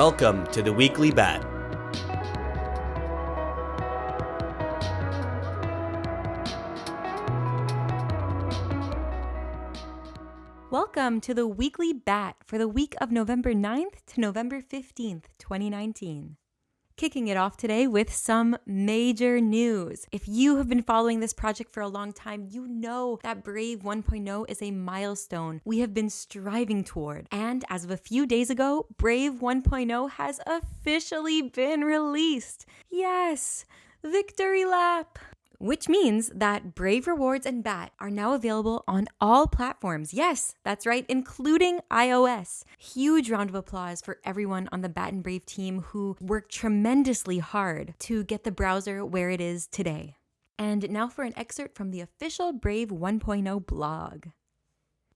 Welcome to the Weekly Bat. Welcome to the Weekly Bat for the week of November 9th to November 15th, 2019. Kicking it off today with some major news. If you have been following this project for a long time, you know that Brave 1.0 is a milestone we have been striving toward. And as of a few days ago, Brave 1.0 has officially been released. Yes, victory lap! Which means that Brave Rewards and BAT are now available on all platforms. Yes, that's right, including iOS. Huge round of applause for everyone on the BAT and Brave team who worked tremendously hard to get the browser where it is today. And now for an excerpt from the official Brave 1.0 blog.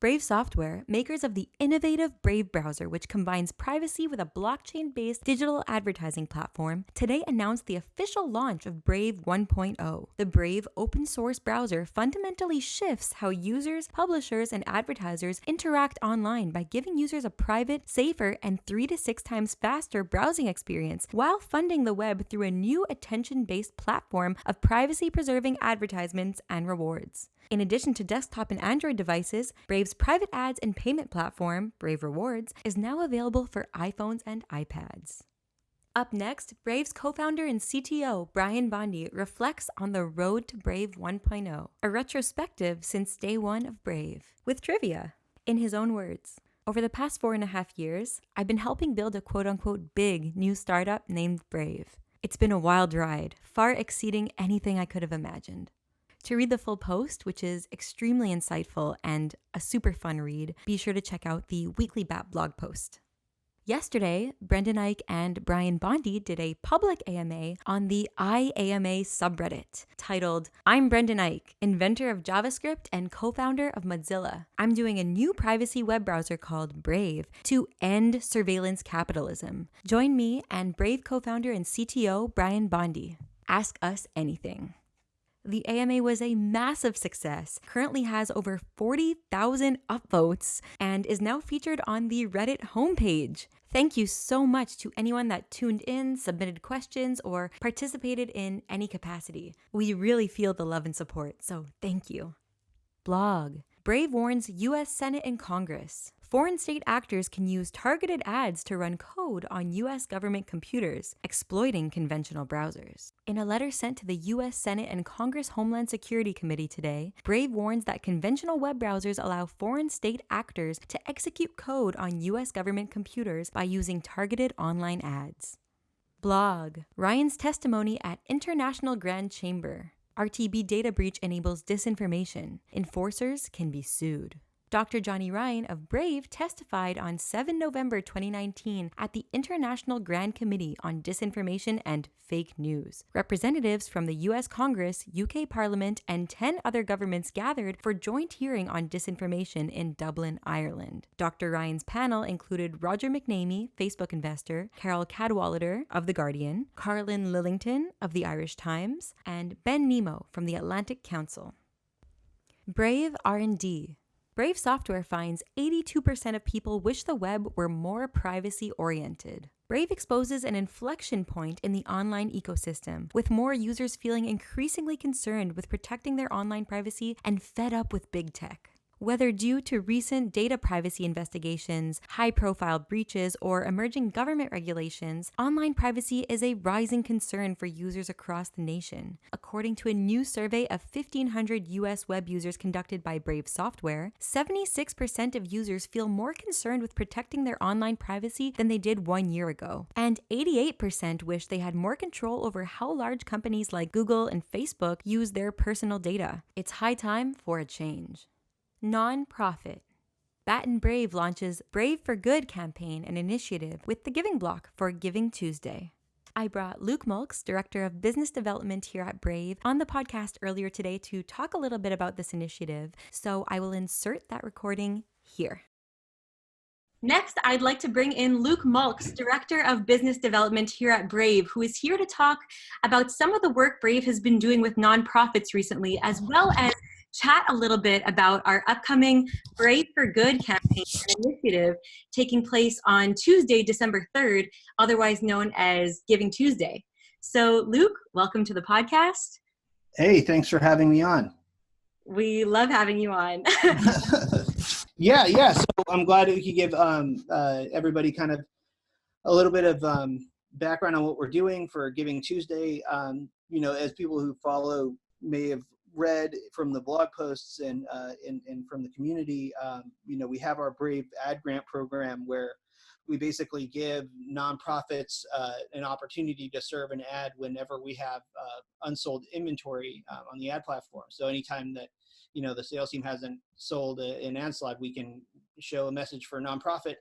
Brave Software, makers of the innovative Brave browser, which combines privacy with a blockchain-based digital advertising platform, today announced the official launch of Brave 1.0. The Brave open-source browser fundamentally shifts how users, publishers, and advertisers interact online by giving users a private, safer, and 3 to 6 times faster browsing experience while funding the web through a new attention-based platform of privacy-preserving advertisements and rewards. In addition to desktop and Android devices, Brave's private ads and payment platform, Brave Rewards, is now available for iPhones and iPads. Up next, Brave's co-founder and CTO, Brian Bondy, reflects on the road to Brave 1.0, a retrospective since day one of Brave, with trivia. In his own words, over the past 4.5 years, I've been helping build a quote-unquote big new startup named Brave. It's been a wild ride, far exceeding anything I could have imagined. To read the full post, which is extremely insightful and a super fun read, be sure to check out the Weekly Bat blog post. Yesterday, Brendan Eich and Brian Bondy did a public AMA on the IAMA subreddit titled, "I'm Brendan Eich, inventor of JavaScript and co-founder of Mozilla. I'm doing a new privacy web browser called Brave to end surveillance capitalism. Join me and Brave co-founder and CTO Brian Bondy. Ask us anything." The AMA was a massive success, currently has over 40,000 upvotes, and is now featured on the Reddit homepage. Thank you so much to anyone that tuned in, submitted questions, or participated in any capacity. We really feel the love and support, so thank you. Blog. Brave warns U.S. Senate and Congress. Foreign state actors can use targeted ads to run code on U.S. government computers, exploiting conventional browsers. In a letter sent to the U.S. Senate and Congress Homeland Security Committee today, Brave warns that conventional web browsers allow foreign state actors to execute code on U.S. government computers by using targeted online ads. Blog. Ryan's testimony at International Grand Chamber. RTB data breach enables disinformation. Enforcers can be sued. Dr. Johnny Ryan of Brave testified on 7 November 2019 at the International Grand Committee on Disinformation and Fake News. Representatives from the US Congress, UK Parliament, and 10 other governments gathered for joint hearing on disinformation in Dublin, Ireland. Dr. Ryan's panel included Roger McNamee, Facebook investor, Carol Cadwallader of The Guardian, Carlin Lillington of The Irish Times, and Ben Nemo from the Atlantic Council. Brave R&D. Brave Software finds 82% of people wish the web were more privacy-oriented. Brave exposes an inflection point in the online ecosystem, with more users feeling increasingly concerned with protecting their online privacy and fed up with big tech. Whether due to recent data privacy investigations, high-profile breaches, or emerging government regulations, online privacy is a rising concern for users across the nation. According to a new survey of 1,500 U.S. web users conducted by Brave Software, 76% of users feel more concerned with protecting their online privacy than they did 1 year ago. And 88% wish they had more control over how large companies like Google and Facebook use their personal data. It's high time for a change. Non-profit. Bat and Brave launches Brave for Good campaign and initiative with the Giving Block for Giving Tuesday. I brought Luke Mulks, Director of Business Development here at Brave, on the podcast earlier today to talk a little bit about this initiative, so I will insert that recording here. Next, I'd like to bring in Luke Mulks, Director of Business Development here at Brave, who is here to talk about some of the work Brave has been doing with nonprofits recently, as well as chat a little bit about our upcoming Brave for Good campaign and initiative taking place on Tuesday, December 3rd, otherwise known as Giving Tuesday. So, Luke, welcome to the podcast. Hey, thanks for having me on. We love having you on. Yeah. So I'm glad we could give everybody kind of a little bit of background on what we're doing for Giving Tuesday. As people who follow may have read from the blog posts and from the community, we have our Brave Ad Grant program where we basically give nonprofits an opportunity to serve an ad whenever we have unsold inventory on the ad platform. So anytime that the sales team hasn't sold an ad slot, we can show a message for a nonprofit,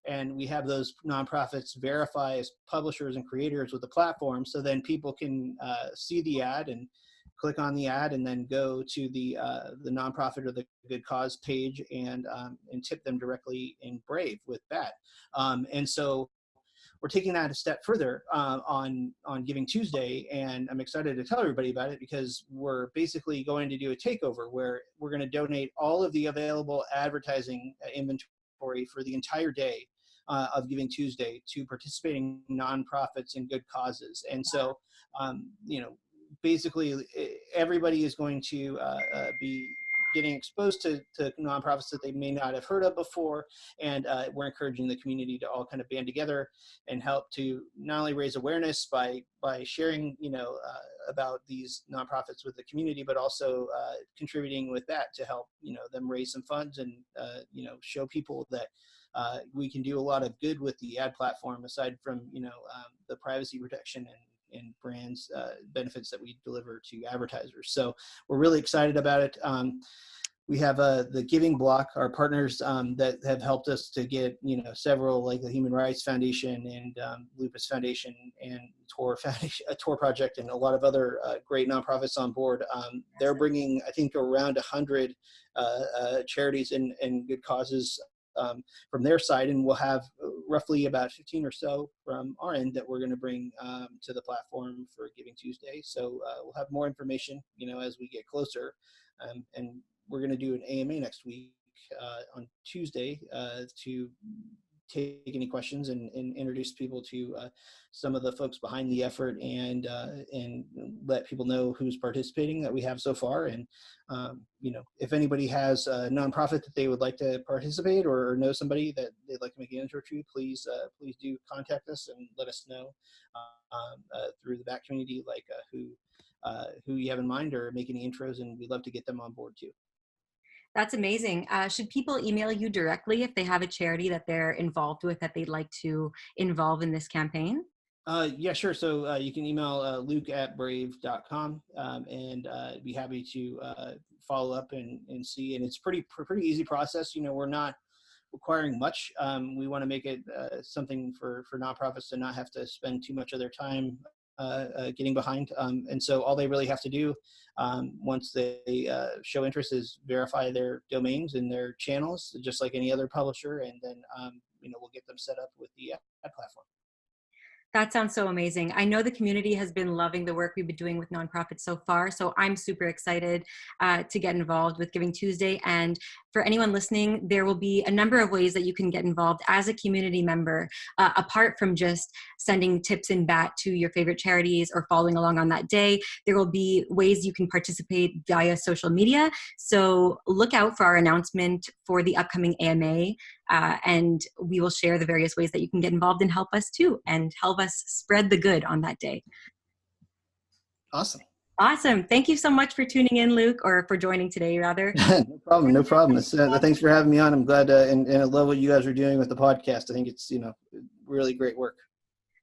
and we have those nonprofits verify as publishers and creators with the platform. So then people can see the ad and click on the ad, and then go to the nonprofit or the good cause page and tip them directly in Brave with that. And so we're taking that a step further on Giving Tuesday, and I'm excited to tell everybody about it because we're basically going to do a takeover where we're going to donate all of the available advertising inventory for the entire day of Giving Tuesday to participating nonprofits and good causes. And so, basically everybody is going to be getting exposed to nonprofits that they may not have heard of before. And we're encouraging the community to all kind of band together and help to not only raise awareness by sharing, about these nonprofits with the community, but also contributing with that to help, them raise some funds and, show people that we can do a lot of good with the ad platform aside from, the privacy protection and brands benefits that we deliver to advertisers. So we're really excited about it. We have the Giving Block, our partners that have helped us to get, several, like the Human Rights Foundation and Lupus Foundation and Tor Foundation, Tor Project, and a lot of other great nonprofits on board. They're bringing, I think, around 100 charities and good causes from their side, and we'll have roughly about 15 or so from our end that we're going to bring to the platform for Giving Tuesday. So we'll have more information, as we get closer, and we're going to do an AMA next week on Tuesday to take any questions and introduce people to some of the folks behind the effort and let people know who's participating that we have so far. And, if anybody has a nonprofit that they would like to participate or know somebody that they'd like to make an intro to, please do contact us and let us know through the back community, like who you have in mind or make any intros, and we'd love to get them on board too. That's amazing. Should people email you directly if they have a charity that they're involved with that they'd like to involve in this campaign? Yeah, sure. So you can email luke@brave.com and I'd be happy to follow up and see. And it's pretty easy process. We're not requiring much. We want to make it something for nonprofits to not have to spend too much of their time getting behind. And so all they really have to do once they show interest is verify their domains and their channels, just like any other publisher. And then, we'll get them set up with the ad platform. That sounds so amazing. I know the community has been loving the work we've been doing with nonprofits so far, so I'm super excited to get involved with Giving Tuesday. And for anyone listening, there will be a number of ways that you can get involved as a community member, apart from just sending tips in BAT to your favorite charities or following along on that day. There will be ways you can participate via social media. So look out for our announcement for the upcoming AMA, and we will share the various ways that you can get involved and help us too, and help us spread the good on that day. Awesome. Awesome. Thank you so much for tuning in, Luke, or for joining today, rather. No problem. Thanks for having me on. I'm glad and I love what you guys are doing with the podcast. I think it's, really great work.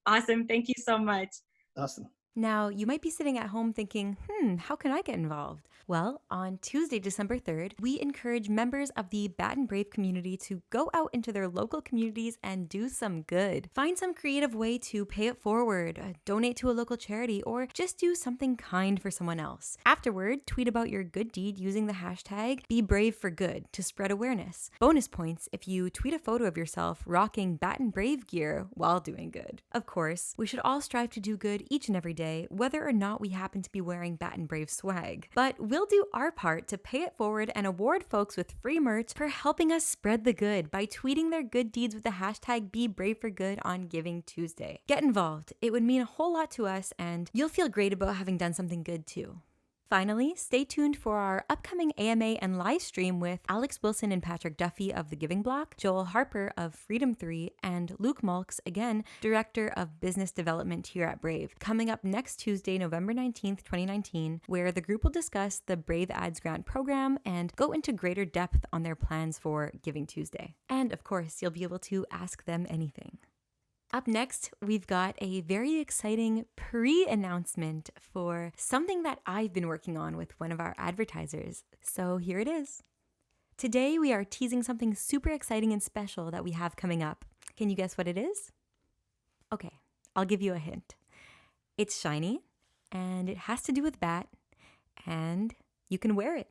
Awesome. Thank you so much. Awesome. Now, you might be sitting at home thinking, how can I get involved? Well, on Tuesday, December 3rd, we encourage members of the Bat and Brave community to go out into their local communities and do some good. Find some creative way to pay it forward, donate to a local charity, or just do something kind for someone else. Afterward, tweet about your good deed using the hashtag #BeBraveForGood to spread awareness. Bonus points if you tweet a photo of yourself rocking Bat and Brave gear while doing good. Of course, we should all strive to do good each and every day, whether or not we happen to be wearing Bat and Brave swag. But we'll do our part to pay it forward and award folks with free merch for helping us spread the good by tweeting their good deeds with the hashtag #BeBraveForGood on Giving Tuesday. Get involved. It would mean a whole lot to us, and you'll feel great about having done something good too. Finally, stay tuned for our upcoming AMA and live stream with Alex Wilson and Patrick Duffy of The Giving Block, Joel Harper of Freedom 3, and Luke Malks, again, Director of Business Development here at Brave, coming up next Tuesday, November 19th, 2019, where the group will discuss the Brave Ads Grant program and go into greater depth on their plans for Giving Tuesday. And of course, you'll be able to ask them anything. Up next, we've got a very exciting pre-announcement for something that I've been working on with one of our advertisers. So here it is. Today, we are teasing something super exciting and special that we have coming up. Can you guess what it is? Okay, I'll give you a hint. It's shiny, and it has to do with bat, and you can wear it.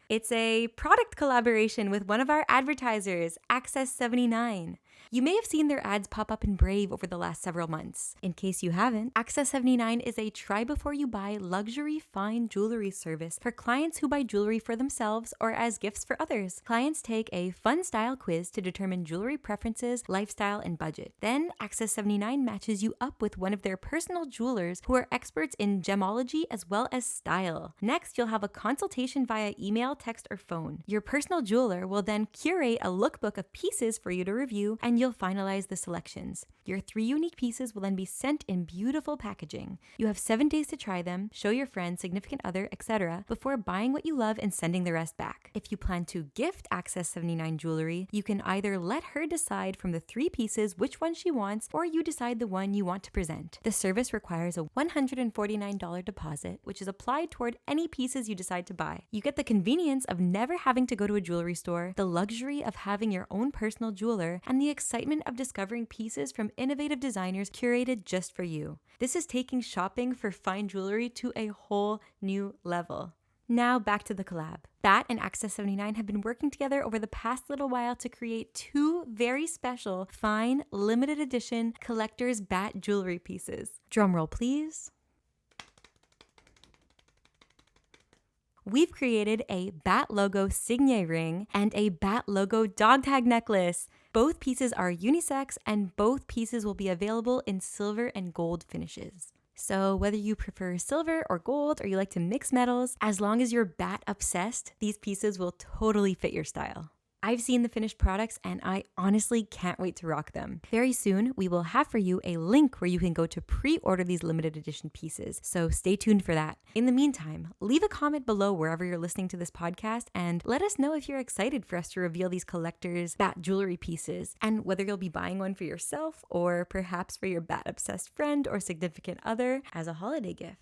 It's a product collaboration with one of our advertisers, Access 79. You may have seen their ads pop up in Brave over the last several months. In case you haven't, Access 79 is a try before you buy luxury fine jewelry service for clients who buy jewelry for themselves or as gifts for others. Clients take a fun style quiz to determine jewelry preferences, lifestyle, and budget. Then Access 79 matches you up with one of their personal jewelers who are experts in gemology as well as style. Next, you'll have a consultation via email, text, or phone. Your personal jeweler will then curate a lookbook of pieces for you to review, and you'll finalize the selections. Your 3 unique pieces will then be sent in beautiful packaging. You have 7 days to try them, show your friends, significant other, etc. before buying what you love and sending the rest back. If you plan to gift Access 79 jewelry, you can either let her decide from the 3 pieces which one she wants, or you decide the one you want to present. The service requires a $149 deposit, which is applied toward any pieces you decide to buy. You get the convenience of never having to go to a jewelry store, the luxury of having your own personal jeweler, and the excitement of discovering pieces from innovative designers curated just for you. This is taking shopping for fine jewelry to a whole new level. Now back to the collab. Bat and Access 79 have been working together over the past little while to create 2 very special, fine, limited edition collector's bat jewelry pieces. Drumroll, please. We've created a bat logo signet ring and a bat logo dog tag necklace. Both pieces are unisex, and both pieces will be available in silver and gold finishes. So whether you prefer silver or gold, or you like to mix metals, as long as you're bat obsessed, these pieces will totally fit your style. I've seen the finished products, and I honestly can't wait to rock them. Very soon, we will have for you a link where you can go to pre-order these limited edition pieces, so stay tuned for that. In the meantime, leave a comment below wherever you're listening to this podcast, and let us know if you're excited for us to reveal these collectors' bat jewelry pieces, and whether you'll be buying one for yourself, or perhaps for your bat-obsessed friend or significant other as a holiday gift.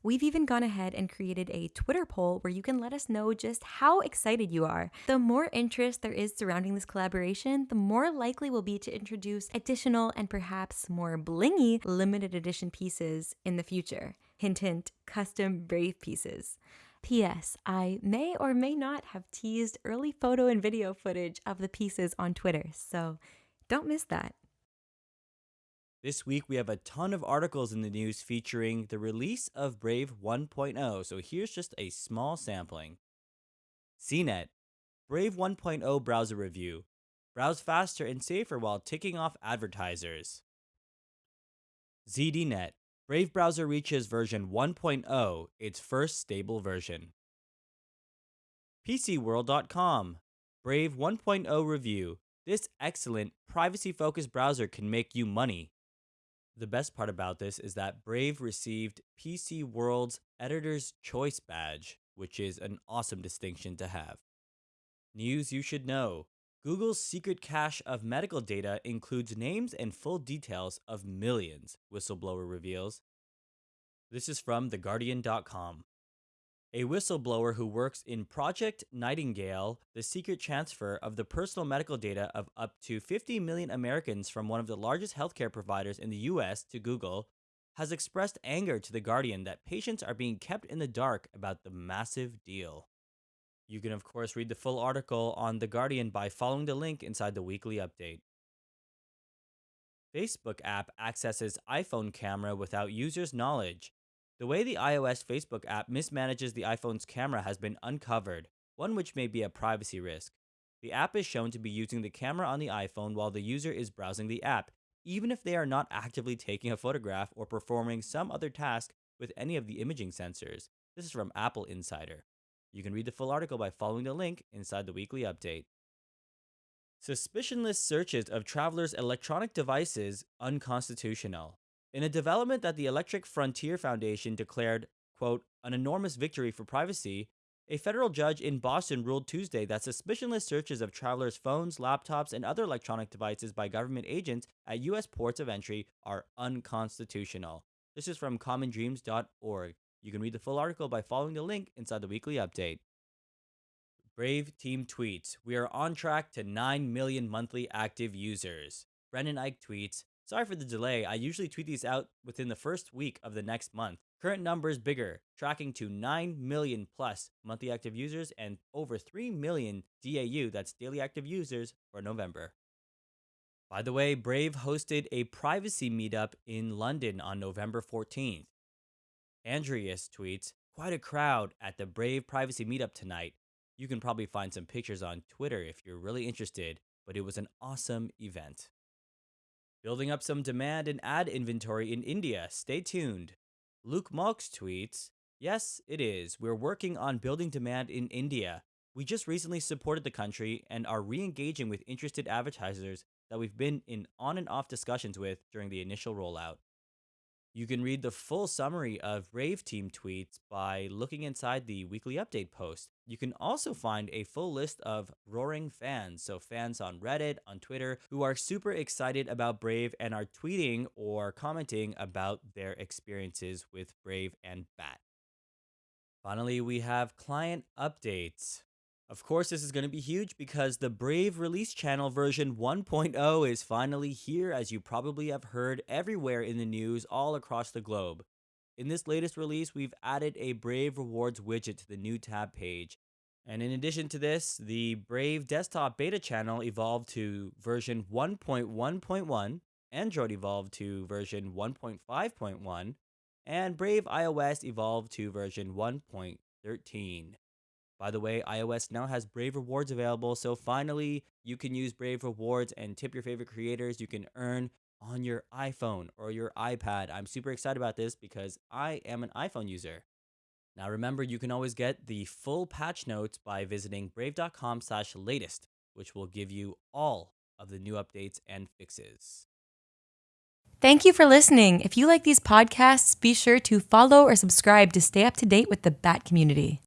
We've even gone ahead and created a Twitter poll where you can let us know just how excited you are. The more interest there is surrounding this collaboration, the more likely we'll be to introduce additional and perhaps more blingy limited edition pieces in the future. Hint, hint, custom Brave pieces. P.S. I may or may not have teased early photo and video footage of the pieces on Twitter, so don't miss that. This week, we have a ton of articles in the news featuring the release of Brave 1.0, so here's just a small sampling. CNET, Brave 1.0 browser review. Browse faster and safer while ticking off advertisers. ZDNet, Brave browser reaches version 1.0, its first stable version. PCWorld.com, Brave 1.0 review. This excellent, privacy-focused browser can make you money. The best part about this is that Brave received PC World's Editor's Choice badge, which is an awesome distinction to have. News you should know. Google's secret cache of medical data includes names and full details of millions, whistleblower reveals. This is from TheGuardian.com. A whistleblower who works in Project Nightingale, the secret transfer of the personal medical data of up to 50 million Americans from one of the largest healthcare providers in the US to Google, has expressed anger to The Guardian that patients are being kept in the dark about the massive deal. You can, of course, read the full article on The Guardian by following the link inside the weekly update. Facebook app accesses iPhone camera without users' knowledge. The way the iOS Facebook app mismanages the iPhone's camera has been uncovered, one which may be a privacy risk. The app is shown to be using the camera on the iPhone while the user is browsing the app, even if they are not actively taking a photograph or performing some other task with any of the imaging sensors. This is from Apple Insider. You can read the full article by following the link inside the weekly update. Suspicionless searches of travelers' electronic devices unconstitutional. In a development that the Electric Frontier Foundation declared, quote, an enormous victory for privacy, a federal judge in Boston ruled Tuesday that suspicionless searches of travelers' phones, laptops, and other electronic devices by government agents at U.S. ports of entry are unconstitutional. This is from commondreams.org. You can read the full article by following the link inside the weekly update. Brave Team tweets, we are on track to 9 million monthly active users. Brendan Eich tweets, sorry for the delay, I usually tweet these out within the first week of the next month. Current numbers bigger, tracking to 9 million plus monthly active users and over 3 million DAU, that's daily active users, for November. By the way, Brave hosted a privacy meetup in London on November 14th. Andreas tweets, quite a crowd at the Brave privacy meetup tonight. You can probably find some pictures on Twitter if you're really interested, but it was an awesome event. Building up some demand and ad inventory in India. Stay tuned. Luke Malks tweets, yes, it is. We're working on building demand in India. We just recently supported the country and are re-engaging with interested advertisers that we've been in on and off discussions with during the initial rollout. You can read the full summary of Brave Team tweets by looking inside the weekly update post. You can also find a full list of roaring fans, so fans on Reddit, on Twitter, who are super excited about Brave and are tweeting or commenting about their experiences with Brave and Bat. Finally, we have client updates. Of course, this is going to be huge because the Brave release channel version 1.0 is finally here, as you probably have heard everywhere in the news all across the globe. In this latest release, we've added a Brave Rewards widget to the new tab page. And in addition to this, the Brave desktop beta channel evolved to version 1.1.1, Android evolved to version 1.5.1, and Brave iOS evolved to version 1.13. By the way, iOS now has Brave Rewards available, so finally you can use Brave Rewards and tip your favorite creators you can earn on your iPhone or your iPad. I'm super excited about this because I am an iPhone user. Now remember, you can always get the full patch notes by visiting brave.com/latest, which will give you all of the new updates and fixes. Thank you for listening. If you like these podcasts, be sure to follow or subscribe to stay up to date with the Bat community.